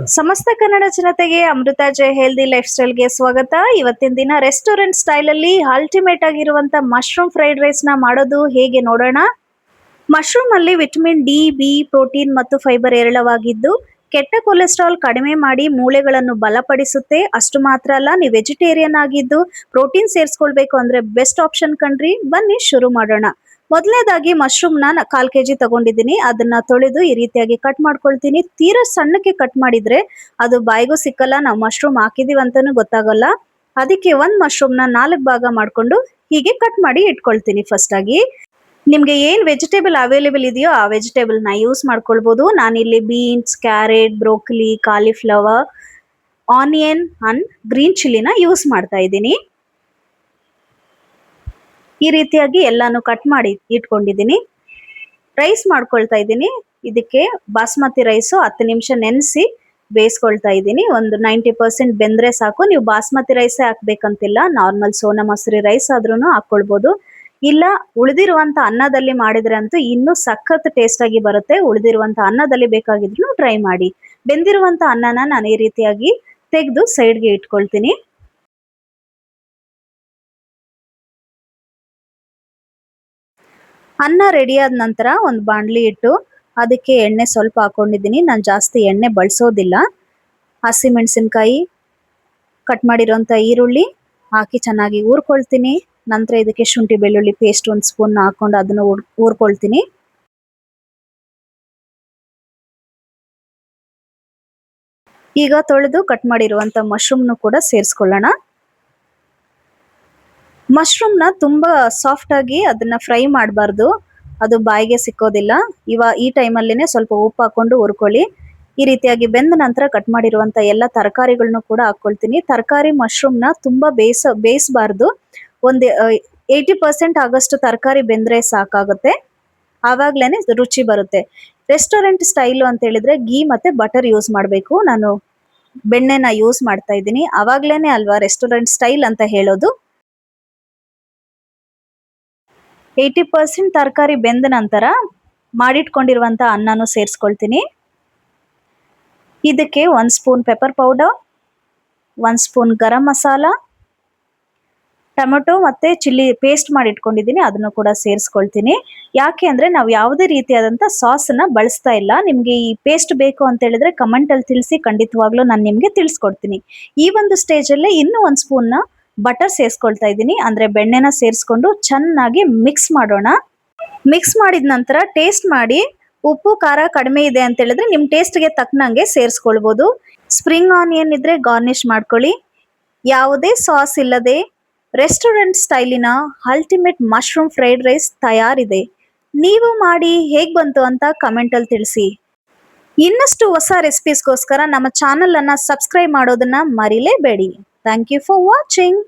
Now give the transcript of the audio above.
ಸಮಸ್ತ ಕನ್ನಡ ಜನತೆಗೆ ಅಮೃತ ಜೈ healthy life ಸ್ಟೈಲ್ಗೆ ಸ್ವಾಗತ. ಇವತ್ತಿನ ದಿನ ರೆಸ್ಟೋರೆಂಟ್ ಸ್ಟೈಲ್ ಅಲ್ಲಿ ಅಲ್ಟಿಮೇಟ್ ಆಗಿರುವಂತ ಮಶ್ರೂಮ್ ಫ್ರೈಡ್ ರೈಸ್ ನ ಮಾಡೋದು ಹೇಗೆ ನೋಡೋಣ. ಮಶ್ರೂಮ್ ಅಲ್ಲಿ ವಿಟಮಿನ್ ಡಿ, ಬಿ, ಪ್ರೋಟೀನ್ ಮತ್ತು ಫೈಬರ್ ಹೇರಳವಾಗಿದ್ದು ಕೆಟ್ಟ ಕೊಲೆಸ್ಟ್ರಾಲ್ ಕಡಿಮೆ ಮಾಡಿ ಮೂಳೆಗಳನ್ನು ಬಲಪಡಿಸುತ್ತೆ. ಅಷ್ಟು ಮಾತ್ರ ಅಲ್ಲ, ನೀವು ವೆಜಿಟೇರಿಯನ್ ಆಗಿದ್ದು ಪ್ರೋಟೀನ್ ಸೇರಿಸ್ಕೊಳ್ಬೇಕು ಅಂದ್ರೆ ಬೆಸ್ಟ್ ಆಪ್ಷನ್ ಕಣ್ರಿ. ಬನ್ನಿ ಶುರು ಮಾಡೋಣ. ಮೊದಲನೇದಾಗಿ ಮಶ್ರೂಮ್ ನ 1/4 kg ತಗೊಂಡಿದ್ದೀನಿ. ಅದನ್ನ ತೊಳೆದು ಈ ರೀತಿಯಾಗಿ ಕಟ್ ಮಾಡ್ಕೊಳ್ತೀನಿ. ತೀರಾ ಸಣ್ಣಕ್ಕೆ ಕಟ್ ಮಾಡಿದ್ರೆ ಅದು ಬಾಯಿಗೂ ಸಿಕ್ಕಲ್ಲ, ನಾವು ಮಶ್ರೂಮ್ ಹಾಕಿದೀವಿ ಅಂತಾನು ಗೊತ್ತಾಗಲ್ಲ. ಅದಕ್ಕೆ ಒಂದ್ ಮಶ್ರೂಮ್ ನ 4 ಭಾಗ ಮಾಡ್ಕೊಂಡು ಹೀಗೆ ಕಟ್ ಮಾಡಿ ಇಟ್ಕೊಳ್ತೀನಿ. ಫಸ್ಟ್ ಆಗಿ ನಿಮ್ಗೆ ಏನ್ ವೆಜಿಟೇಬಲ್ ಅವೈಲೇಬಲ್ ಇದೆಯೋ ಆ ವೆಜಿಟೇಬಲ್ ನ ಯೂಸ್ ಮಾಡ್ಕೊಳ್ಬಹುದು. ನಾನಿಲ್ಲಿ beans, carrot, broccoli, cauliflower, onion and green ಚಿಲ್ಲಿನ ಯೂಸ್ ಮಾಡ್ತಾ ಇದ್ದೀನಿ. ಈ ರೀತಿಯಾಗಿ ಎಲ್ಲಾನು ಕಟ್ ಮಾಡಿ ಇಟ್ಕೊಂಡಿದ್ದೀನಿ. ರೈಸ್ ಮಾಡ್ಕೊಳ್ತಾ ಇದ್ದೀನಿ. ಇದಕ್ಕೆ ಬಾಸ್ಮತಿ ರೈಸು 10 ನಿಮಿಷ ನೆನೆಸಿ ಬೇಯಿಸ್ಕೊಳ್ತಾ ಇದ್ದೀನಿ. ಒಂದು 90% ಬೆಂದ್ರೆ ಸಾಕು. ನೀವು ಬಾಸ್ಮತಿ ರೈಸೇ ಹಾಕ್ಬೇಕಂತಿಲ್ಲ, ನಾರ್ಮಲ್ ಸೋನಾ ಮಸೂರಿ ರೈಸ್ ಆದ್ರೂ ಹಾಕೊಳ್ಬಹುದು. ಇಲ್ಲ ಉಳಿದಿರುವಂತ ಅನ್ನದಲ್ಲಿ ಮಾಡಿದ್ರೆ ಅಂತೂ ಇನ್ನೂ ಸಖತ್ ಟೇಸ್ಟ್ ಆಗಿ ಬರುತ್ತೆ. ಉಳಿದಿರುವಂತ ಅನ್ನದಲ್ಲಿ ಬೇಕಾಗಿದ್ರು ಟ್ರೈ ಮಾಡಿ. ಬೆಂದಿರುವಂತ ಅನ್ನನ ನಾನು ಈ ರೀತಿಯಾಗಿ ತೆಗೆದು ಸೈಡ್ಗೆ ಇಟ್ಕೊಳ್ತೀನಿ. ಅನ್ನ ರೆಡಿ ಆದ ನಂತರ ಒಂದು ಬಾಣಲಿ ಇಟ್ಟು ಅದಕ್ಕೆ ಎಣ್ಣೆ ಸ್ವಲ್ಪ ಹಾಕೊಂಡಿದ್ದೀನಿ. ನಾನು ಜಾಸ್ತಿ ಎಣ್ಣೆ ಬಳಸೋದಿಲ್ಲ. ಹಸಿಮೆಣಸಿನ್ಕಾಯಿ, ಕಟ್ ಮಾಡಿರೋಂಥ ಈರುಳ್ಳಿ ಹಾಕಿ ಚೆನ್ನಾಗಿ ಹುರ್ಕೊಳ್ತೀನಿ. ನಂತರ ಇದಕ್ಕೆ ಶುಂಠಿ ಬೆಳ್ಳುಳ್ಳಿ ಪೇಸ್ಟ್ 1 ಸ್ಪೂನ್ ಹಾಕೊಂಡು ಅದನ್ನು ಹುರ್ಕೊಳ್ತೀನಿ. ಈಗ ತೊಳೆದು ಕಟ್ ಮಾಡಿರುವಂಥ ಮಶ್ರೂಮ್ನು ಕೂಡ ಸೇರಿಸ್ಕೊಳ್ಳೋಣ. ಮಶ್ರೂಮ್ನ ತುಂಬಾ ಸಾಫ್ಟ್ ಆಗಿ ಅದನ್ನ ಫ್ರೈ ಮಾಡಬಾರ್ದು, ಅದು ಬಾಯಿಗೆ ಸಿಕ್ಕೋದಿಲ್ಲ. ಈ ಟೈಮಲ್ಲಿನೇ ಸ್ವಲ್ಪ ಉಪ್ಪು ಹಾಕೊಂಡು ಹುರ್ಕೊಳ್ಳಿ. ಈ ರೀತಿಯಾಗಿ ಬೆಂದ ನಂತರ ಕಟ್ ಮಾಡಿರುವಂತ ಎಲ್ಲ ತರಕಾರಿಗಳನ್ನು ಕೂಡ ಹಾಕೊಳ್ತೀನಿ. ತರಕಾರಿ ಮಶ್ರೂಮ್ನ ತುಂಬಾ ಬೇಯಿಸಬಾರ್ದು. ಒಂದು 80% ಆಗಷ್ಟು ತರಕಾರಿ ಬೆಂದ್ರೆ ಸಾಕಾಗುತ್ತೆ. ಆವಾಗ್ಲೇನೆ ರುಚಿ ಬರುತ್ತೆ. ರೆಸ್ಟೋರೆಂಟ್ ಸ್ಟೈಲು ಅಂತ ಹೇಳಿದ್ರೆ ಗೀ ಮತ್ತೆ ಬಟರ್ ಯೂಸ್ ಮಾಡಬೇಕು. ನಾನು ಬೆಣ್ಣೆನ ಯೂಸ್ ಮಾಡ್ತಾ ಇದ್ದೀನಿ. ಅವಾಗ್ಲೇನೆ ಅಲ್ವಾ ರೆಸ್ಟೋರೆಂಟ್ ಸ್ಟೈಲ್ ಅಂತ ಹೇಳೋದು. 80% ತರಕಾರಿ ಬೆಂದ ನಂತರ ಮಾಡಿಟ್ಕೊಂಡಿರುವಂತ ಅನ್ನನೂ ಸೇರಿಸ್ಕೊಳ್ತೀನಿ. ಇದಕ್ಕೆ 1 spoon pepper powder, 1 spoon garam masala, tomato ಮತ್ತೆ ಚಿಲ್ಲಿ ಪೇಸ್ಟ್ ಮಾಡಿ ಇಟ್ಕೊಂಡಿದ್ದೀನಿ, ಅದನ್ನು ಕೂಡ ಸೇರಿಸ್ಕೊಳ್ತೀನಿ. ಯಾಕೆ ಅಂದ್ರೆ ನಾವು ಯಾವುದೇ ರೀತಿಯಾದಂಥ ಸಾಸನ್ನ ಬಳಸ್ತಾ ಇಲ್ಲ. ನಿಮ್ಗೆ ಈ ಪೇಸ್ಟ್ ಬೇಕು ಅಂತ ಹೇಳಿದ್ರೆ ಕಮೆಂಟ್ ಅಲ್ಲಿ ತಿಳಿಸಿ, ಖಂಡಿತವಾಗ್ಲೂ ನಾನು ನಿಮ್ಗೆ ತಿಳಿಸ್ಕೊಡ್ತೀನಿ. ಈ ಒಂದು ಸ್ಟೇಜ್ ಅಲ್ಲೇ ಇನ್ನೂ 1 ಸ್ಪೂನ್ ಬಟರ್ ಸೇರಿಸ್ಕೊಳ್ತಾ ಇದ್ದೀನಿ. ಅಂದ್ರೆ ಬೆಣ್ಣೆನ ಸೇರಿಸ್ಕೊಂಡು ಚೆನ್ನಾಗಿ ಮಿಕ್ಸ್ ಮಾಡೋಣ. ಮಿಕ್ಸ್ ಮಾಡಿದ ನಂತರ ಟೇಸ್ಟ್ ಮಾಡಿ, ಉಪ್ಪು ಖಾರ ಕಡಿಮೆ ಇದೆ ಅಂತ ಹೇಳಿದ್ರೆ ನಿಮ್ ಟೇಸ್ಟ್ಗೆ ತಕ್ಕನಂಗೆ ಸೇರಿಸ್ಕೊಳ್ಬಹುದು. ಸ್ಪ್ರಿಂಗ್ ಆನಿಯನ್ ಇದ್ರೆ ಗಾರ್ನಿಶ್ ಮಾಡ್ಕೊಳ್ಳಿ. ಯಾವುದೇ ಸಾಸ್ ಇಲ್ಲದೆ ರೆಸ್ಟೋರೆಂಟ್ ಸ್ಟೈಲಿನ ಅಲ್ಟಿಮೇಟ್ ಮಶ್ರೂಮ್ ಫ್ರೈಡ್ ರೈಸ್ ತಯಾರಿದೆ. ನೀವು ಮಾಡಿ ಹೇಗ್ ಬಂತು ಅಂತ ಕಮೆಂಟ್ ಅಲ್ಲಿ ತಿಳಿಸಿ. ಇನ್ನಷ್ಟು ಹೊಸ ರೆಸಿಪೀಸ್ಗೋಸ್ಕರ ನಮ್ಮ ಚಾನೆಲ್ ಅನ್ನ ಸಬ್ಸ್ಕ್ರೈಬ್ ಮಾಡೋದನ್ನ ಮರಿಲೇಬೇಡಿ. Thank you for watching.